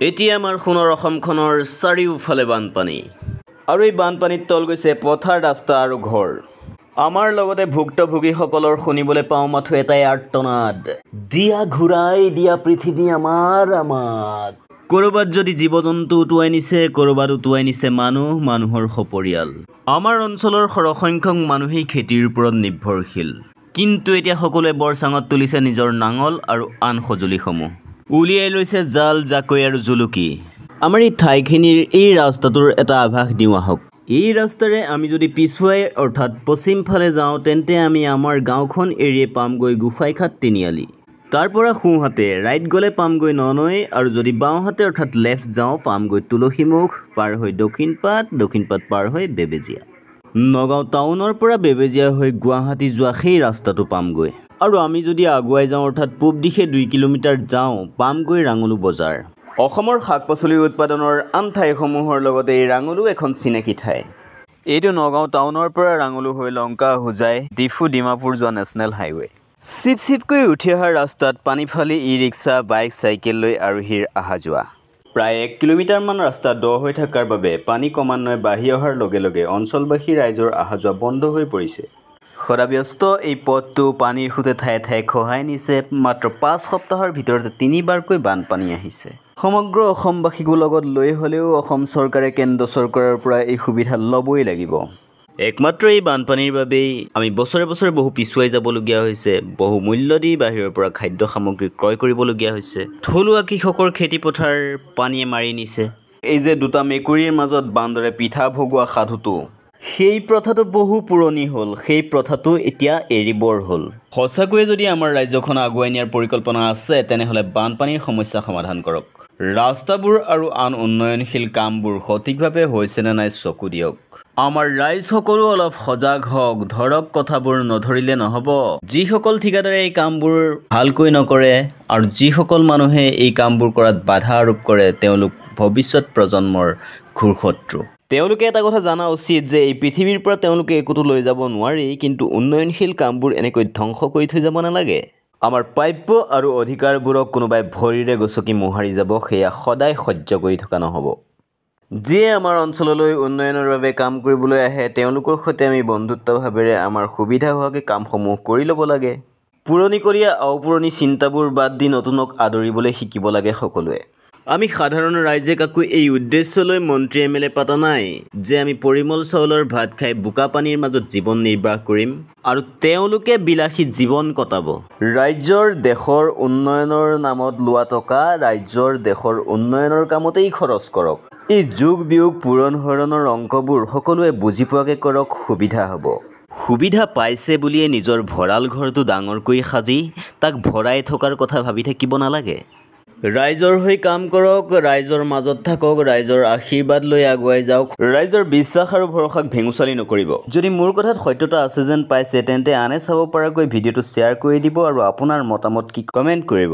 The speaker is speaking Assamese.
এতিয়া আমাৰ সোণৰ অসমখনৰ চাৰিওফালে বানপানী আৰু এই বানপানীত তল গৈছে পথাৰ ৰাস্তা আৰু ঘৰ আমাৰ লগতে ভুক্তভোগীসকলৰ শুনিবলৈ পাওঁ মাথো এটাই আৰ্তনাদ দিয়া ঘূৰাই দিয়া পৃথিৱী আমাৰ আমাক কৰবাত যদি জীৱ-জন্তু উটুৱাই নিছে কৰবাত উটুৱাই নিছে মানুহৰ সপৰিয়াল আমাৰ অঞ্চলৰ সৰহসংখ্যক মানুহেই খেতিৰ ওপৰত নিৰ্ভৰশীল কিন্তু এতিয়া সকলোৱে বৰচাঙত তুলিছে নিজৰ নাঙল আৰু আন সঁজুলিসমূহ উলিয়াই লৈছে জাল জাকৈ আৰু জুলুকি আমাৰ এই ঠাইখিনিৰ এই ৰাস্তাটোৰ এটা আভাস দিওঁ আহক এই ৰাস্তাৰে আমি যদি পিছুৱাই অৰ্থাৎ পশ্চিম ফালে যাওঁ তেন্তে আমি আমাৰ গাঁওখন এৰিয়ে পামগৈ গোসাইঘাট তিনিআলি তাৰ পৰা সোঁহাতে ৰাইট গ'লে পামগৈ ননৈ আৰু যদি বাওঁহাতে অৰ্থাৎ লেফ্ট যাওঁ পামগৈ তুলসীমুখ পাৰ হৈ দক্ষিণপাট পাৰ হৈ বেবেজীয়া নগাঁও টাউনৰ পৰা বেবেজীয়া হৈ গুৱাহাটী যোৱা সেই ৰাস্তাটো পামগৈ আৰু আমি যদি আগুৱাই যাওঁ অৰ্থাৎ পূব দিশে 2 কিলোমিটাৰ যাওঁ পামগৈ ৰাঙলু বজাৰ অসমৰ শাক-পাচলি উৎপাদনৰ আন ঠাইসমূহৰ লগতে এই ৰাঙলু এখন চিনাকি ঠাই এইটো নগাঁও টাউনৰ পৰা ৰাঙলু হৈ লংকা হোজাই ডিমাপুৰ যোৱা নেশ্যনেল হাইৱে চিপকৈ উঠি অহা ৰাস্তাত পানী ফালি ই-ৰিক্সা বাইক চাইকেল লৈ আৰোহীৰ অহা যোৱা প্ৰায় 1 কিলোমিটাৰমান ৰাস্তা দ হৈ থকাৰ বাবে পানী ক্ৰমান্বয়ে বাঢ়ি অহাৰ লগে লগে অঞ্চলবাসী ৰাইজৰ অহা যোৱা বন্ধ হৈ পৰিছে সদাব্যস্ত এই পথটো পানীৰ সুতে ঠায়ে ঠায়ে খহাই নিছে মাত্ৰ 5 সপ্তাহৰ ভিতৰতে 3বাৰকৈ বানপানী আহিছে সমগ্ৰ অসমবাসীকো লগত লৈ হ'লেও অসম চৰকাৰে কেন্দ্ৰ চৰকাৰৰ পৰা এই সুবিধা ল'বই লাগিব একমাত্ৰ এই বানপানীৰ বাবেই আমি বছৰে বহু পিছুৱাই যাবলগীয়া হৈছে বহু মূল্য দি বাহিৰৰ পৰা খাদ্য সামগ্ৰী ক্ৰয় কৰিবলগীয়া হৈছে থলুৱা কৃষকৰ খেতিপথাৰ পানীয়ে মাৰি নিছে এই যে দুটা মেকুৰীৰ মাজত বান্দৰে পিঠা ভগোৱা সাধুটো সেই প্ৰথাটো বহু পুৰণি হ'ল সেই প্ৰথাটো এতিয়া এৰিবৰ হ'ল সঁচাকৈয়ে যদি আমাৰ ৰাজ্যখন আগুৱাই নিয়াৰ পৰিকল্পনা আছে তেনেহ'লে বানপানীৰ সমস্যা সমাধান কৰক ৰাস্তাবোৰ আৰু আন উন্নয়নশীল কামবোৰ সঠিকভাৱে হৈছে নে নাই চকু দিয়ক আমাৰ ৰাইজসকলো অলপ সজাগ হওক ধৰক কথাবোৰ নধৰিলে নহ'ব যিসকল ঠিকাদাৰে এই কামবোৰ ভালকৈ নকৰে আৰু যিসকল মানুহে এই কামবোৰ কৰাত বাধা আৰোপ কৰে তেওঁলোক ভৱিষ্যত প্ৰজন্মৰ ঘূৰশত্ৰু তেওঁলোকে এটা কথা জানা উচিত যে এই পৃথিৱীৰ পৰা তেওঁলোকে একোটো লৈ যাব নোৱাৰি কিন্তু উন্নয়নশীল কামবোৰ এনেকৈ ধ্বংস কৰি থৈ যাব নালাগে আমাৰ প্ৰাপ্য আৰু অধিকাৰবোৰক কোনোবাই ভৰিৰে গছকি মোহাৰি যাব সেয়া সদায় সহ্য কৰি থকা নহ'ব যিয়ে আমাৰ অঞ্চললৈ উন্নয়নৰ বাবে কাম কৰিবলৈ আহে তেওঁলোকৰ সৈতে আমি বন্ধুত্বভাৱেৰে আমাৰ সুবিধা হোৱাকৈ কামসমূহ কৰি ল'ব লাগে পুৰণিকলীয়া অপুৰণি চিন্তাবোৰ বাদ দি নতুনক আদৰিবলৈ শিকিব লাগে সকলোৱে আমি সাধাৰণ ৰাইজে কাকো এই উদ্দেশ্য লৈ মন্ত্ৰী এমএলএ পাতা নাই যে আমি পৰিমল চাউলৰ ভাত খাই বোকা পানীৰ মাজত জীৱন নিৰ্বাহ কৰিম আৰু তেওঁলোকে বিলাসী জীৱন কটাব ৰাজ্যৰ দেশৰ উন্নয়নৰ নামত লোৱা টকা ৰাজ্যৰ দেশৰ উন্নয়নৰ কামতেই খৰচ কৰক এই যোগ বিয়োগ পূৰণ হৰণৰ অংকবোৰ সকলোৱে বুজি পোৱাকৈ কৰক সুবিধা হ'ব সুবিধা পাইছে বুলিয়ে নিজৰ ভঁৰাল ঘৰটো ডাঙৰকৈ সাজি তাক ভৰাই থকাৰ কথা ভাবি থাকিব নালাগে ৰাইজৰ হৈ কাম কৰক ৰাইজৰ মাজত থাকক ৰাইজৰ আশীৰ্বাদ লৈ আগুৱাই যাওক ৰাইজৰ বিশ্বাস আৰু ভৰসাক ভেঙুচালি নকৰিব যদি মোৰ কথাত সত্যতা আছে যেন পাইছে তেন্তে আনে চাব পৰাকৈ ভিডিঅ'টো শ্বেয়াৰ কৰি দিব আৰু আপোনাৰ মতামত কি কমেণ্ট কৰিব